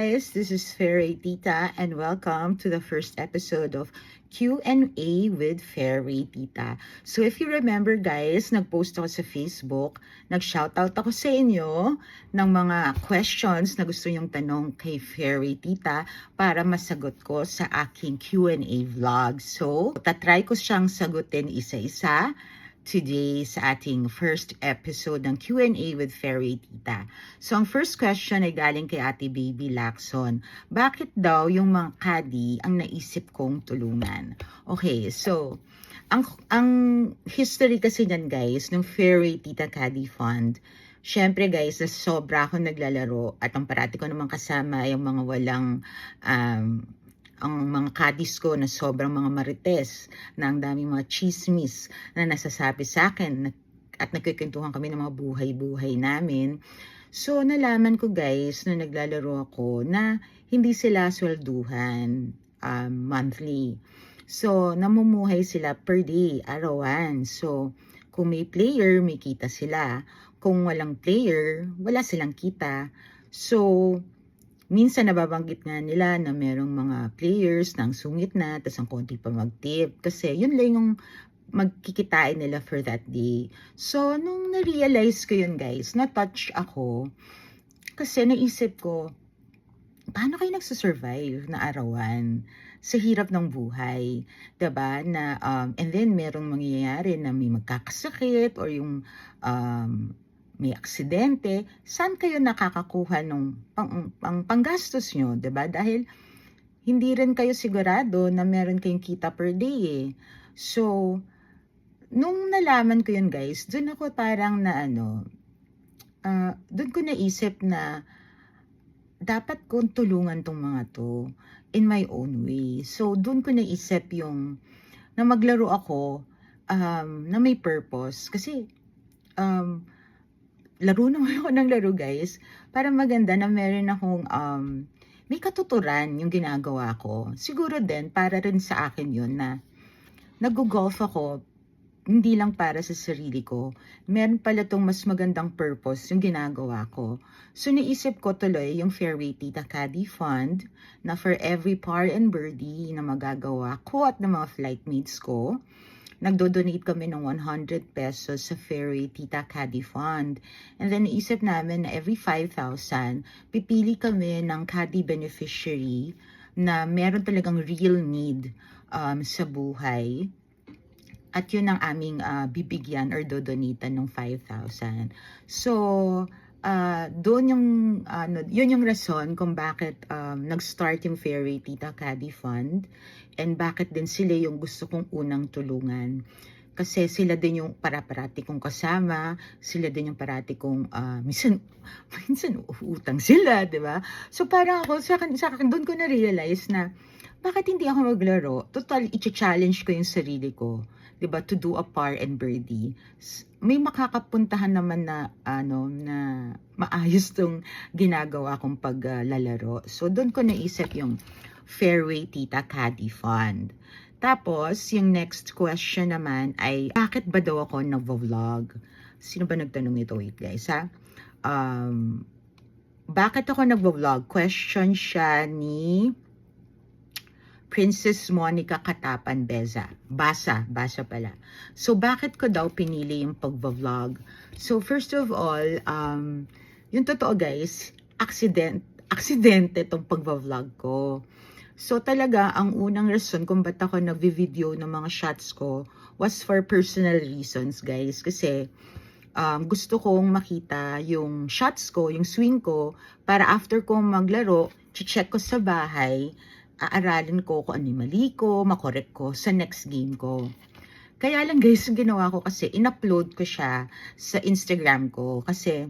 guys, this is Fairy Tita and welcome to the first episode of Q&A with Fairy Tita. So if you remember guys, nag-post ako sa Facebook, nag-shoutout ako sa inyo ng mga questions na gusto nyong tanong kay Fairy Tita para masagot ko sa aking Q&A vlog. So, tatry ko siyang sagutin isa-isa today sa ating first episode ng Q&A with Fairy Tita. So, ang first question ay galing kay Ate Baby Lacson. Bakit daw yung mga kadi ang naisip kong tulungan? Okay, so, ang history kasi niyan guys, ng Fairy Tita Caddy Fund, syempre guys, na sobra ako naglalaro at ang parati ko naman kasama ay yung mga walang ang mga kadis ko na sobrang mga marites, na ang daming mga chismis na nasasabi sa akin at nagkikwentuhan kami ng mga buhay-buhay namin. So, nalaman ko guys, na naglalaro ako na hindi sila swelduhan monthly. So, namumuhay sila per day, arawan. So, kung may player, may kita sila. Kung walang player, wala silang kita. So, minsan nababanggit nga nila na merong mga players na ang sungit na, tas ang konti pa mag-tip. Kasi yun lang yung magkikitain nila for that day. So, nung na-realize ko yun guys, na-touch ako. Kasi naisip ko, paano kayo nagsusurvive na arawan sa hirap ng buhay? Diba? Na, and then merong mangyayari na may magkakasakit or yung may aksidente, saan kayo nakakakuha ng panggastos nyo, 'di ba? Dahil hindi rin kayo sigurado na meron kayong kita per day eh. So, nung nalaman ko yun guys, dun ako parang na dun ko naisip na dapat kong tulungan tong mga to in my own way. So, dun ko naisip yung na maglaro ako na may purpose. Kasi, laro naman ako ng laro guys, para maganda na meron akong may katuturan yung ginagawa ko. Siguro din para rin sa akin yun na nag-golf ako hindi lang para sa sarili ko. Meron pala tong mas magandang purpose yung ginagawa ko. So naisip ko tuloy yung Fairy Tita Caddy Fund na for every par and birdie na magagawa ko at ng mga flightmates ko, nagdo-donate kami ng 100 pesos sa Fairy Tita Caddy Fund. And then naisip namin na every 5,000, pipili kami ng caddy beneficiary na meron talagang real need sa buhay. At yun ang aming bibigyan or dodonitan ng 5,000. So, doon yung, yun yung rason kung bakit nag-start yung Fairy Tita Caddy Fund and bakit din sila yung gusto kong unang tulungan. Kasi sila din yung parati kong kasama, sila din yung parati kong, minsan utang sila, di ba? So parang ako, sa akin doon ko na-realize na, bakit hindi ako maglaro? Total, i-challenge ko yung sarili ko. Diba, to do a par and birdie. May makakapuntahan naman na na maayos tong ginagawa kong paglalaro. So doon ko naisip yung Fairy Tita Caddy Fund. Tapos yung next question naman ay bakit ba daw ako nagvo-vlog? Sino ba nagtanong ito? Wait guys ha. Bakit ako nagvo-vlog? Question siya ni Princess Monica Katapan Beza. Basa pala. So, bakit ko daw pinili yung pag-vlog? So, first of all, yung totoo guys, aksidente tong pag-vlog ko. So, talaga, ang unang rason kung ba't ako nag-video ng mga shots ko was for personal reasons, guys. Kasi, gusto kong makita yung shots ko, yung swing ko, para after kong maglaro, check ko sa bahay, aaralin ko kung ano mali ko, makorek ko sa next game ko. Kaya lang guys, yung ginawa ko kasi, in-upload ko siya sa Instagram ko. Kasi,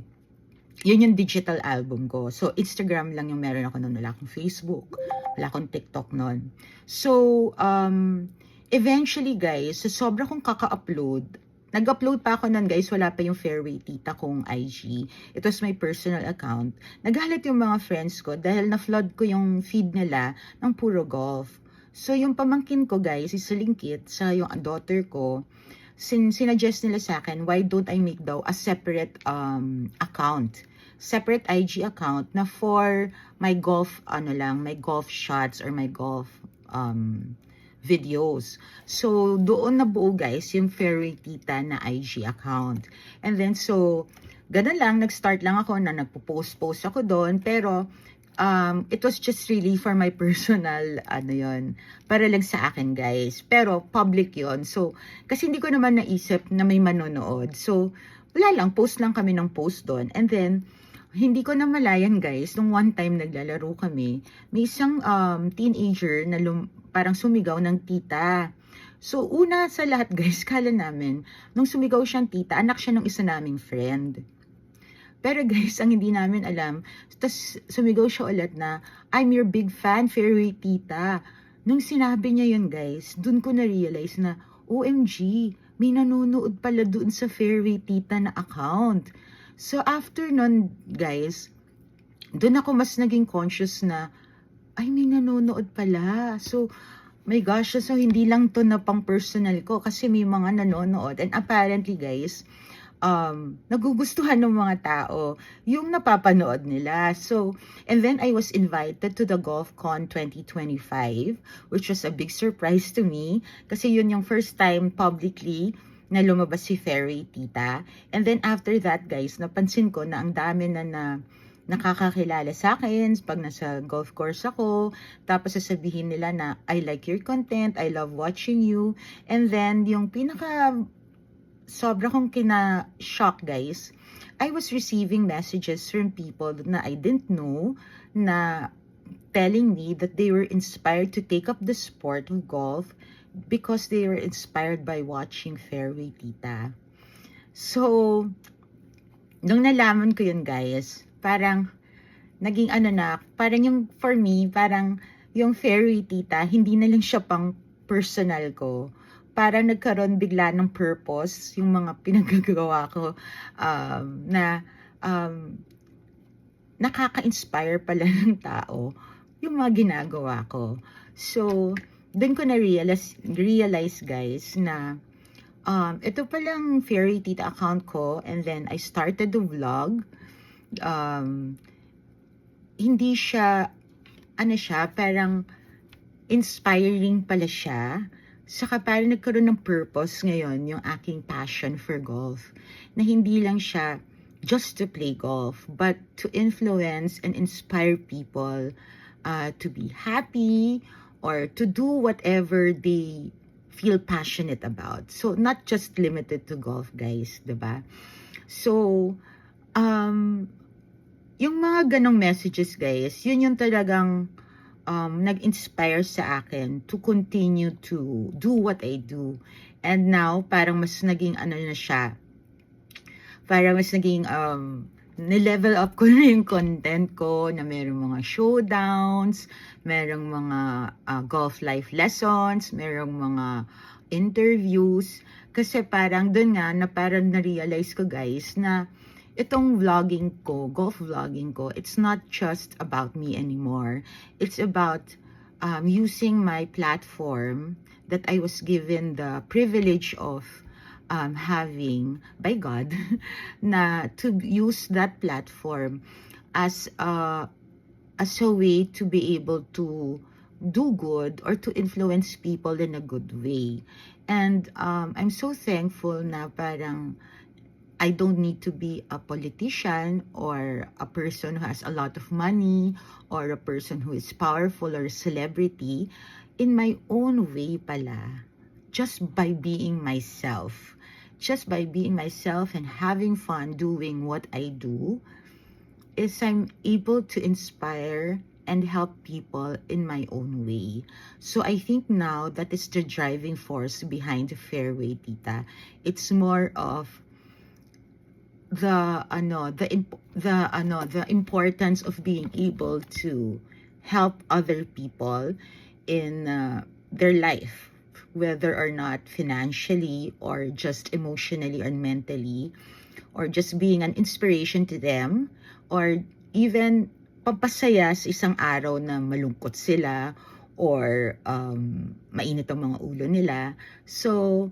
yun yung digital album ko. So, Instagram lang yung meron ako noon. Wala akong Facebook. Wala akong TikTok noon. So, eventually guys, sa sobra kong kaka-upload, nag-upload pa ako nun guys, wala pa yung Fairy Tita kong IG. It was my personal account. Naghalat yung mga friends ko dahil na-flood ko yung feed nila ng puro golf. So yung pamangkin ko guys, isalingkit sa yung daughter ko, sinuggest nila sa akin, why don't I make daw a separate account separate IG account na for my golf, my golf shots or my golf videos. So, doon nabuo guys yung Fairy Tita na IG account. And then, so, ganun lang, nag-start lang ako na nagpo-post-post ako doon. Pero, it was just really for my personal, para lang sa akin guys. Pero, public yon. So, kasi hindi ko naman naisip na may manonood. So, wala lang, post lang kami ng post doon. And then, hindi ko na malayan guys, nung one time naglalaro kami, may isang teenager na parang sumigaw ng tita. So una sa lahat guys, kala namin, nung sumigaw siyang tita, anak siya ng isa naming friend. Pero guys, ang hindi namin alam, tas sumigaw siya ulit na, I'm your big fan, Fairy Tita. Nung sinabi niya yun guys, dun ko na-realize na, OMG, may nanonood pala dun sa Fairy Tita na account. So, after nun, guys, doon ako mas naging conscious na, ay, may nanonood pala. So, my gosh, so hindi lang to na pang personal ko kasi may mga nanonood. And apparently, guys, nagugustuhan ng mga tao yung napapanood nila. So, and then I was invited to the GolfCon 2025, which was a big surprise to me kasi yun yung first time publicly na lumabas si Fairy Tita. And then after that, guys, napansin ko na ang dami na nakakakilala sa akin pag nasa golf course ako. Tapos sasabihin nila na, I like your content, I love watching you. And then, yung sobra kong kina-shock, guys, I was receiving messages from people na I didn't know na telling me that they were inspired to take up the sport of golf because they were inspired by watching Fairy Tita. So, nung nalaman ko yun guys, parang naging parang yung for me, parang yung Fairy Tita, hindi na lang siya pang personal ko. Parang nagkaroon bigla ng purpose yung mga pinagagawa ko na nakaka-inspire pala ng tao yung mga ginagawa ko. So, doon ko na-realize guys na ito palang Fairy Tita account ko, and then I started the vlog. Hindi siya, parang inspiring pala siya. Saka parang nagkaroon ng purpose ngayon yung aking passion for golf. Na hindi lang siya just to play golf, but to influence and inspire people to be happy, or to do whatever they feel passionate about. So, not just limited to golf, guys, diba? So, yung mga ganong messages, guys, yun yung talagang nag-inspire sa akin to continue to do what I do. And now, parang mas naging na siya, parang mas naging nilevel up ko na yung content ko, na merong mga showdowns, merong mga golf life lessons, merong mga interviews. Kasi parang doon nga, na parang na-realize ko guys, na itong vlogging ko, golf vlogging ko, it's not just about me anymore. It's about using my platform that I was given the privilege of having by God, na to use that platform as a way to be able to do good or to influence people in a good way. And I'm so thankful na parang I don't need to be a politician or a person who has a lot of money or a person who is powerful or a celebrity. In my own way pala, just by being myself. Just by being myself and having fun doing what I do, is I'm able to inspire and help people in my own way. So I think now that is the driving force behind the Fairy Tita. It's more of the importance of being able to help other people in their life, whether or not financially or just emotionally or mentally, or just being an inspiration to them, or even pampasaya sa isang araw na malungkot sila or mainit ang mga ulo nila. So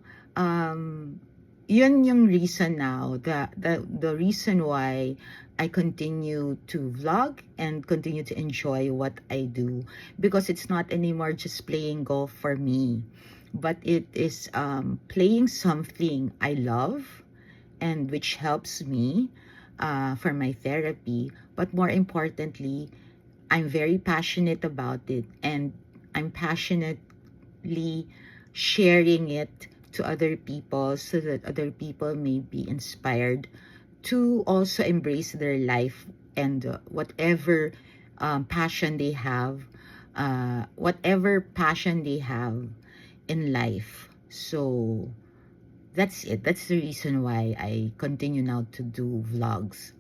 yun yung reason now, the reason why I continue to vlog and continue to enjoy what I do, because it's not anymore just playing golf for me, but it is playing something I love and which helps me for my therapy. But more importantly, I'm very passionate about it, and I'm passionately sharing it to other people so that other people may be inspired to also embrace their life and whatever passion they have, whatever passion they have in life. So that's it. That's the reason why I continue now to do vlogs.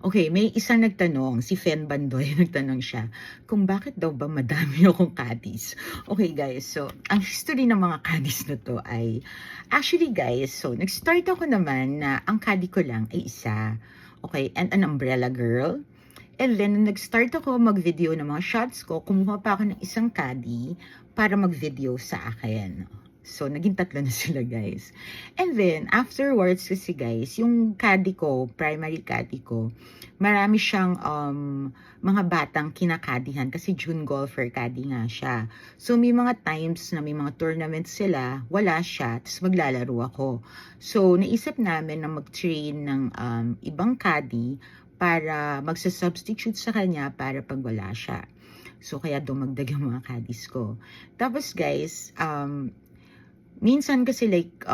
Okay, may isang nagtanong, si Fen Bandoy, nagtanong siya, kung bakit daw ba madami akong caddies. Okay guys, so, ang history ng mga caddies na to ay, actually guys, so, nag-start ako naman na ang caddy ko lang ay isa. Okay, and an umbrella girl. And then, nung nag-start ako mag-video ng mga shots ko, kumuha pa ako ng isang caddy para mag-video sa akin. So, naging 3 na sila, guys. And then, afterwards kasi, guys, yung caddy ko, primary caddy ko, marami siyang mga batang kinakadihan kasi June golfer caddy nga siya. So, may mga times na may mga tournaments sila, wala siya, tapos maglalaro ako. So, naisip namin na mag-train ng ibang caddy para magsa-substitute sa kanya para pag wala siya. So, kaya dumagdag yung mga caddies ko. Tapos, guys, minsan kasi like,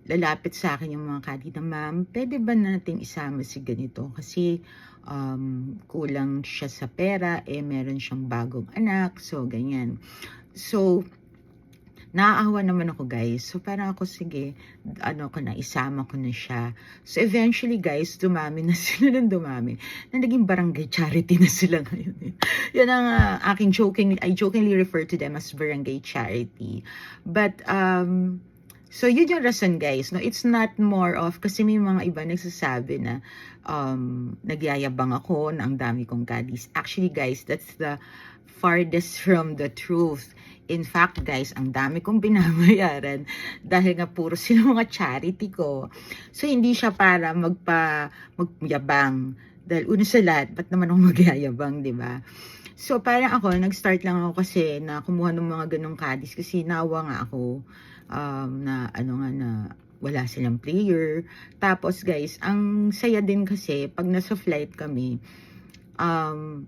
lalapit sa akin yung mga caddy na, ma'am, pwede ba nating isama si ganito? Kasi kulang siya sa pera, meron siyang bagong anak, so ganyan. So, naaawa naman ako guys. So parang ako, sige, isama ko na siya. So eventually guys, dumami na sila ng dumami. Na naging barangay charity na sila ngayon. Yan ang aking I jokingly refer to them as barangay charity. But, so yun yung rason guys. No? It's not more of, kasi may mga iba nagsasabi na nagyayabang ako na ang dami kong caddies. Actually guys, that's the farthest from the truth. In fact, guys, ang dami kong binabayaran dahil nga puro sila mga charity ko. So, hindi siya para magyabang. Dahil una sa lahat, ba't naman ako magyayabang, di ba? So, parang ako, nag-start lang ako kasi na kumuha ng mga ganong caddies kasi nawa nga ako na wala silang player. Tapos, guys, ang saya din kasi pag nasa flight kami,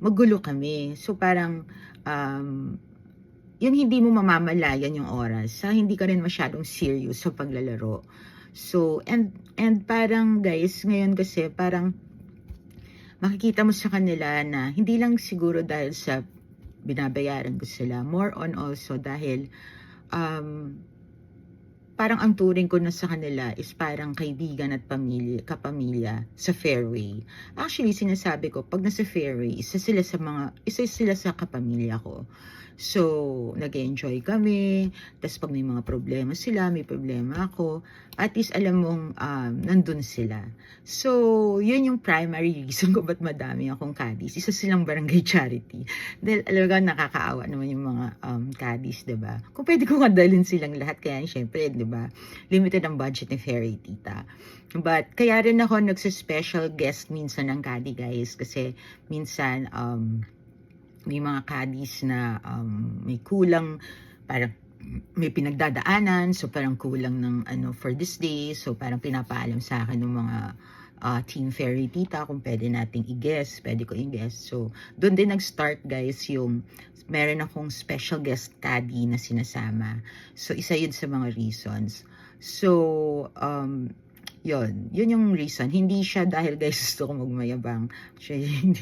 magulo kami. So, parang yung hindi mo mamamalayan yung oras, hindi ka rin masyadong serious sa paglalaro. So, and parang guys, ngayon kasi parang makikita mo sa kanila na hindi lang siguro dahil sa binabayaran ko sila, more on also dahil parang ang turing ko na sa kanila is parang kaibigan at kapamilya sa fairway. Actually, sinasabi ko, pag nasa fairway, isa sila sa kapamilya ko. So, nag-enjoy kami. Tapos pag may mga problema sila, may problema ako. At least alam mong nandun sila. So, yun yung primary reason ko ba't madami akong caddies. Isa silang barangay charity. Dahil alam ko, nakakaawa naman yung mga caddies, diba? Kung pwede ko kadalhin silang lahat, kaya syempre, diba? Limited ang budget ni Fairy Tita. But, kaya rin ako nagsa-special guest minsan ng caddy, guys. Kasi, minsan, may mga caddies na may kulang, parang may pinagdadaanan, so parang kulang ng for this day, so parang pinapaalam sa akin ng mga Team Fairy Tita kung pwede nating i-guess, pwede ko i-guess. So, doon din nag-start guys yung meron akong special guest caddy na sinasama. So, isa yun sa mga reasons. So, yun yung reason. Hindi siya dahil guys gusto ko magmayabang. Actually,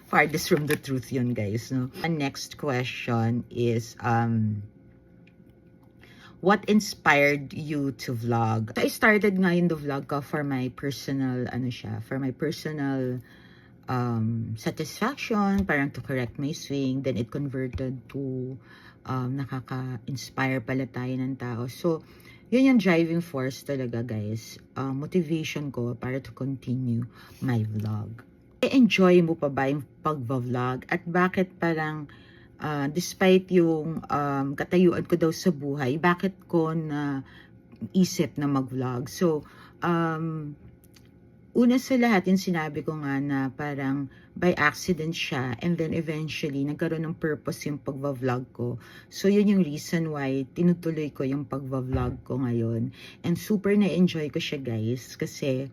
farthest from the truth yun guys, no? The next question is what inspired you to vlog? So I started ngayon the vlog ko for my personal satisfaction, parang to correct my swing. Then it converted to nakaka-inspire pala tayo ng tao. So yun yung driving force talaga guys, motivation ko para to continue my vlog. Enjoy mo pa ba yung pag-vlog? At bakit parang despite yung katayuan ko daw sa buhay, bakit ko na isip na mag-vlog. So, una sa lahat, yung sinabi ko nga na parang by accident siya, and then eventually, nagkaroon ng purpose yung pagva-vlog ko. So, yun yung reason why tinutuloy ko yung pagva-vlog ko ngayon. And super na-enjoy ko siya, guys, kasi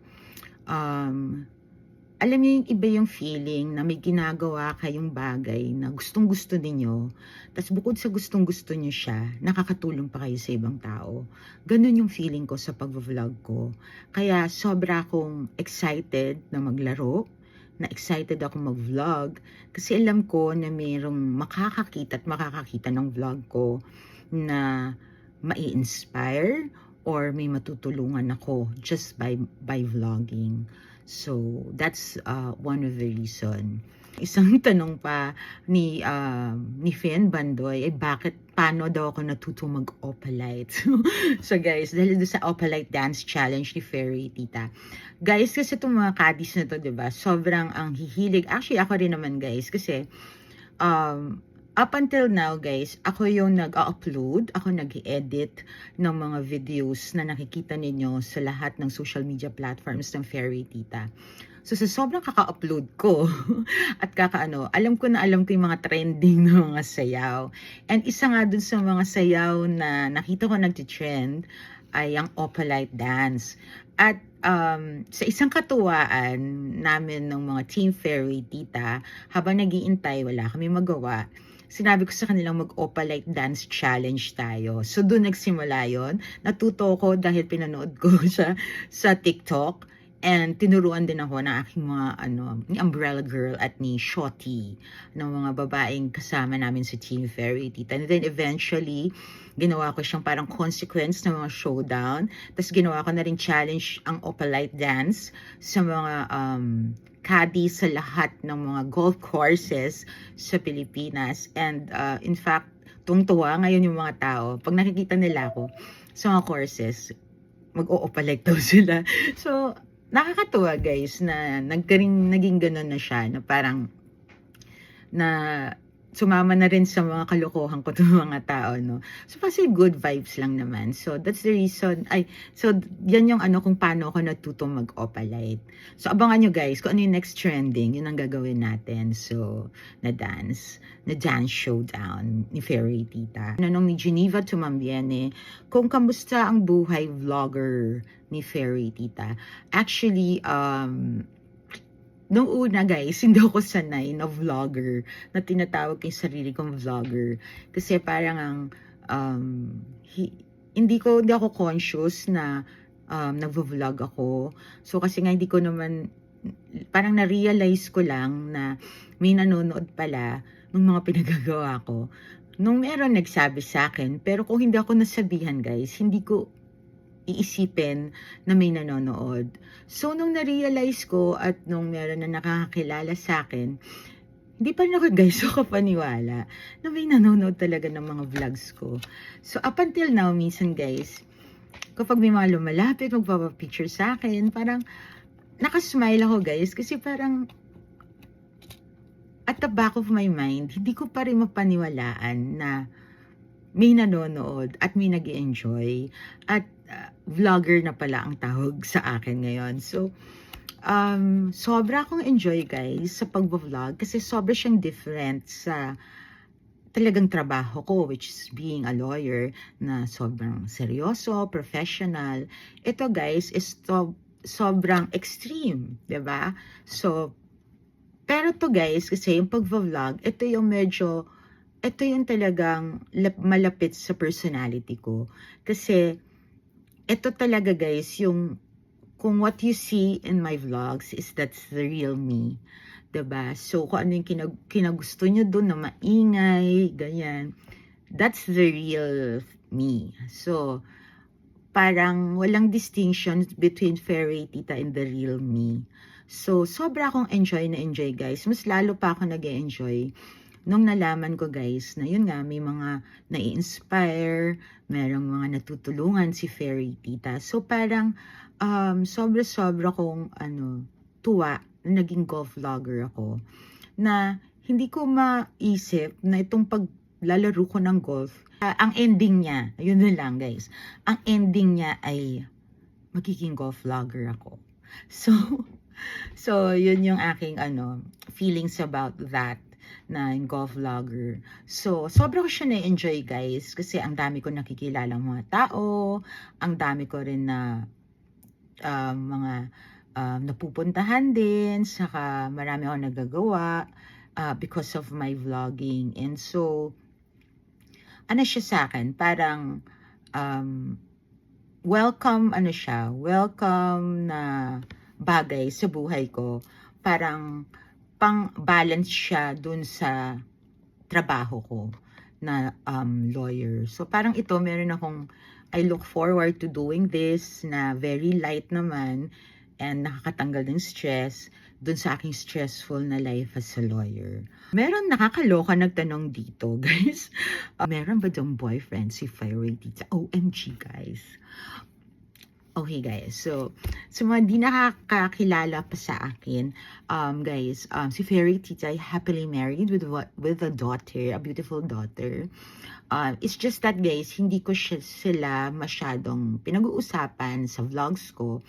alam niyo yung iba yung feeling na may ginagawa kayong bagay na gustong-gusto ninyo, tapos bukod sa gustong-gusto niyo siya, nakakatulong pa kayo sa ibang tao. Ganun yung feeling ko sa pag-vlog ko. Kaya sobra akong excited na maglaro, na excited ako mag-vlog, kasi alam ko na mayroong makakakita at makakakita ng vlog ko na mai-inspire or may matutulungan ako just by vlogging. So, that's one of the reason. Isang tanong pa ni Fen Bandoy, paano daw ako natutong mag-opalite? So guys, dahil doon sa opalite dance challenge ni Fairy Tita. Guys, kasi itong mga kadis na to, diba? Sobrang ang hihilig. Actually, ako rin naman guys, kasi up until now guys, ako yung nag-upload, ako nag-edit ng mga videos na nakikita ninyo sa lahat ng social media platforms ng Fairy Tita. So sa sobrang kaka-upload ko at alam ko yung mga trending na mga sayaw. And isa nga dun sa mga sayaw na nakita ko nagtitrend ay ang opalite dance. At sa isang katuwaan namin ng mga Team Fairy Tita, habang nag-iintay, wala kami magawa, sinabi ko sa kanilang mag-opalite dance challenge tayo. So doon nagsimula yon. Natuto ko dahil pinanood ko siya sa TikTok, and tinuruan din ako ng aking mga ni Umbrella Girl at ni Shotty, ng mga babaeng kasama namin sa Team Fairy Tita. And then eventually, ginawa ko siyang parang consequence ng mga showdown. Tapos ginawa ko na rin challenge ang opalite dance sa mga caddy sa lahat ng mga golf courses sa Pilipinas. And in fact, tungtuwa ngayon yung mga tao. Pag nakikita nila ako sa mga courses, mag-o-opalite daw sila. So, nakakatuwa guys na naging ganun na siya, na parang na sumama na rin sa mga kalokohan ko ng mga tao, no? So, kasi good vibes lang naman. So, that's the reason, so, yan yung kung paano ako natutong mag-opalite. So, abangan nyo guys, kung ano yung next trending, yun ang gagawin natin. So, na dance showdown ni Fairy Tita. Nanong ni Geneva Tumambiene, kung kamusta ang buhay vlogger ni Fairy Tita. Actually, nung una guys, hindi ako sanay na vlogger, na tinatawag yung sarili kong vlogger. Kasi parang hindi ako conscious na nagvo-vlog ako. So kasi nga hindi ko naman, parang na-realize ko lang na may nanonood pala ng mga pinagagawa ko. Nung meron nagsabi sa akin, pero kung hindi ako nasabihan guys, hindi ko iisipin na may nanonood. So, nung na-realize ko at nung meron na nakakakilala sa akin, hindi pa rin ako guys kapaniwala na may nanonood talaga ng mga vlogs ko. So, up until now, minsan guys, kapag may mga lumalapit, magpapapicture sa akin, parang nakasmile ako guys, kasi parang at the back of my mind, hindi ko pa rin mapaniwalaan na may nanonood at may nag-enjoy at vlogger na pala ang tawag sa akin ngayon. So, sobra akong enjoy guys sa pag-vlog, kasi sobra siyang different sa talagang trabaho ko, which is being a lawyer, na sobrang seryoso, professional. Ito guys is sobrang extreme, 'di ba? So, pero to guys, kasi yung pag-vlog, ito yung talagang malapit sa personality ko. Kasi, ito talaga guys, kung what you see in my vlogs that's the real me. 'Di ba? So, kung ano yung kinagusto nyo dun na maingay, ganyan, that's the real me. So, parang walang distinction between Fairy Tita and the real me. So, sobra akong enjoy guys. Mas lalo pa ako nag-enjoy nung nalaman ko guys na yun nga, may mga nai-inspire, merong mga natutulungan si Fairy Tita. So parang sobra-sobra kong tuwa na naging golf vlogger ako, na hindi ko maisip na itong paglalaro ko ng golf Ang ending niya, yun na lang guys. Ang ending niya ay magiging golf vlogger ako. So, so yun yung aking feelings about that na golf vlogger. So, sobra ko siya na-enjoy guys kasi ang dami ko nakikilalang mga tao, ang dami ko rin na mga napupuntahan din, saka marami akong nagagawa because of my vlogging. And so, ano siya sa akin, parang welcome welcome na bagay sa buhay ko. Parang pang-balance siya dun sa trabaho ko na lawyer. So parang ito, meron akong, I look forward to doing this na very light naman and nakakatanggal ng stress dun sa aking stressful na life as a lawyer. Meron nakakaloka nagtanong dito, guys. Meron ba dong boyfriend si Fiery Tita? OMG, guys. Okay guys, so mga di nakakakilala pa sa akin, guys, si Fairy Tita ay happily married with a daughter, a beautiful daughter. It's just that guys, hindi ko sila masyadong pinag-uusapan sa vlogs ko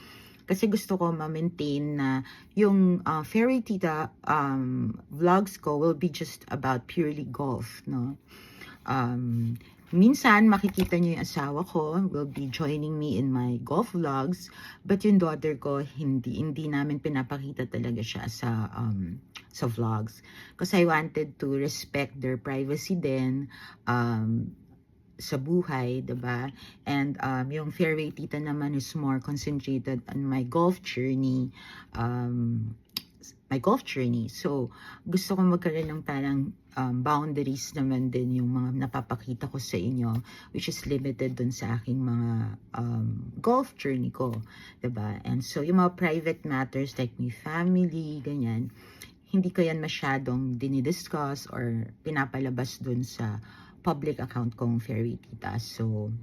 kasi gusto ko ma-maintain na yung Fairy Tita vlogs ko will be just about purely golf, no? Minsan makikita niyo yung asawa ko will be joining me in my golf vlogs, but yung daughter ko hindi namin pinapakita talaga siya sa vlogs kasi I wanted to respect their privacy din sa buhay, diba? And yung Fairway Tita naman is more concentrated on my golf journey. So, gusto ko magkaroon ng parang boundaries naman din yung mga napapakita ko sa inyo, which is limited dun sa aking mga golf journey ko, diba? And so, yung mga private matters like my family, ganyan, hindi ko yan masyadong dinidiscuss or pinapalabas dun sa public account kong Fairy Tita. So,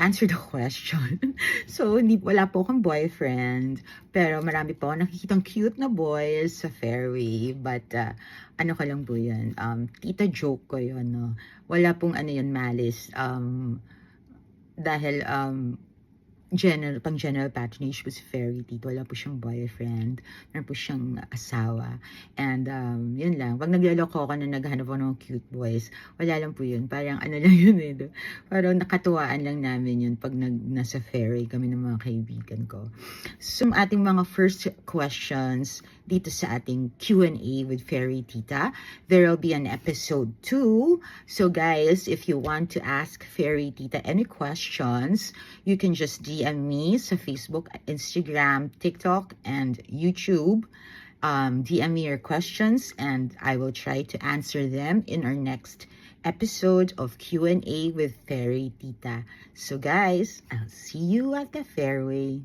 answer the question. So, wala po akong boyfriend, pero marami po ako nakikitang cute na boys sa Fairway. But, ano ko lang po yun, tita joke ko yun, no? Wala pong yun, malice. Dahil, pang general patronage po si Fairy Tito. Wala po siyang boyfriend. Meron po siyang asawa. And, yun lang. Pag nagloloko ako na naghanap ako ng cute boys, wala lang po yun. Parang lang yun eh. Parang nakatuwaan lang namin yun pag nasa ferry kami ng mga kaibigan ko. So, ating mga first questions dito sa ating Q&A with Fairy Tita. There will be an episode 2. So, guys, if you want to ask Fairy Tita any questions, you can just DM me sa Facebook, Instagram, TikTok, and YouTube. DM me your questions and I will try to answer them in our next episode of Q&A with Fairy Tita. So guys, I'll see you at the fairway.